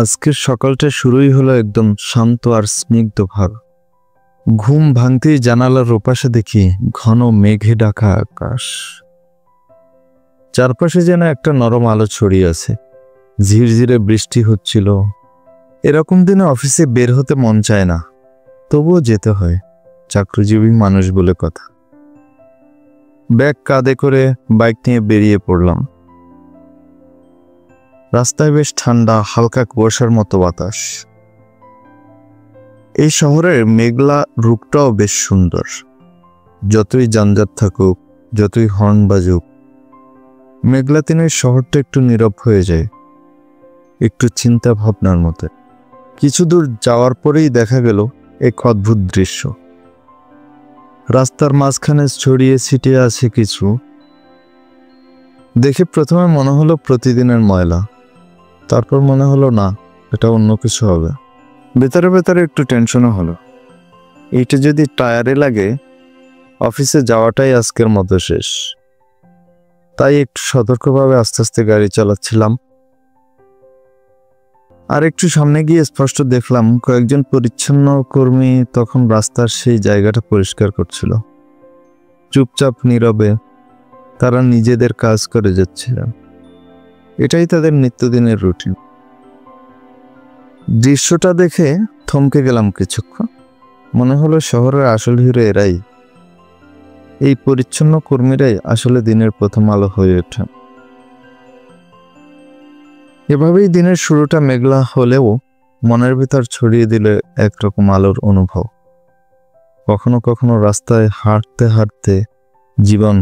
আজকের সকালটা শুরুই হলো একদম শান্ত আর স্নিগ্ধভাবে। ঘুম ভাঙতেই জানালার ওপাশে দেখি ঘন মেঘে ঢাকা আকাশ। চারপাশে যেন একটা নরম আলো ছড়িয়ে আছে। ঝিরঝিরে বৃষ্টি হচ্ছিল। এরকম দিনে অফিসে বের হতে মন চায় না, তবুও যেতে হয়, চাকরিজীবী মানুষ বলে কথা। ব্যাগ কাঁধে করে বাইক নিয়ে বেরিয়ে পড়লাম। রাস্তায় বেশ ঠান্ডা, হালকা কুয়াশার মতো বাতাস। এই শহরের মেঘলা রূপটাও বেশ সুন্দর। যতই যানজট থাকুক, যতই হর্ন বাজুক, মেঘলা দিনের শহরটা একটু নীরব হয়ে যায়, একটু চিন্তা ভাবনার মতো। কিছু দূর যাওয়ার পরেই দেখা গেল এক অদ্ভুত দৃশ্য। রাস্তার মাঝখানে ছড়িয়ে ছিটিয়ে আছে কিছু। দেখে প্রথমে মনে হলো প্রতিদিনের ময়লা, তারপর মনে হলো না, এটা অন্য কিছু হবে। ভেতরে ভেতরে একটু টেনশনও হলো। এইটা যদি টায়ারে লাগে, অফিসে যাওয়াটাই আজকের মতো শেষ। তাই একটু সতর্কভাবে আস্তে আস্তে গাড়ি চালাচ্ছিলাম। আর একটু সামনে গিয়ে স্পষ্ট দেখলাম কয়েকজন পরিচ্ছন্ন কর্মী তখন রাস্তার সেই জায়গাটা পরিষ্কার করছিল। চুপচাপ নীরবে তারা নিজেদের কাজ করে যাচ্ছিলেন। এটাই তাদের নিত্যদিনের রুটিন। দৃশ্যটা দেখে থমকে গেলাম কিছুক্ষণ। মনে হলো শহরের আসল হিরো এরাই। এই পরিচ্ছন্ন কর্মীরাই আসলে দিনের প্রথম আলো হয়ে ওঠে। এভাবেই দিনের শুরুটা মেঘলা হলেও মনের ভিতর ছড়িয়ে দিলে একরকম আলোর অনুভব। কখনো কখনো রাস্তায় হাঁটতে হাঁটতে জীবন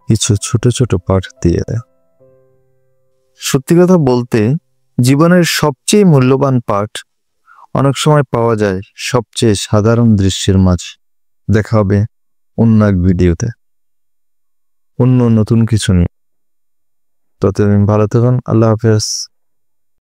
কিছু ছোট ছোট পাঠ দিয়ে দেয়। সত্যি কথা বলতে, জীবনের সবচেয়ে মূল্যবান পাঠ অনেক সময় পাওয়া যায় সবচেয়ে সাধারণ দৃশ্যের মাঝে। দেখা হবে অন্য এক ভিডিওতে, অন্য নতুন কিছু নিয়ে। ততদিন ভালো থাকুন। আল্লাহ হাফেজ।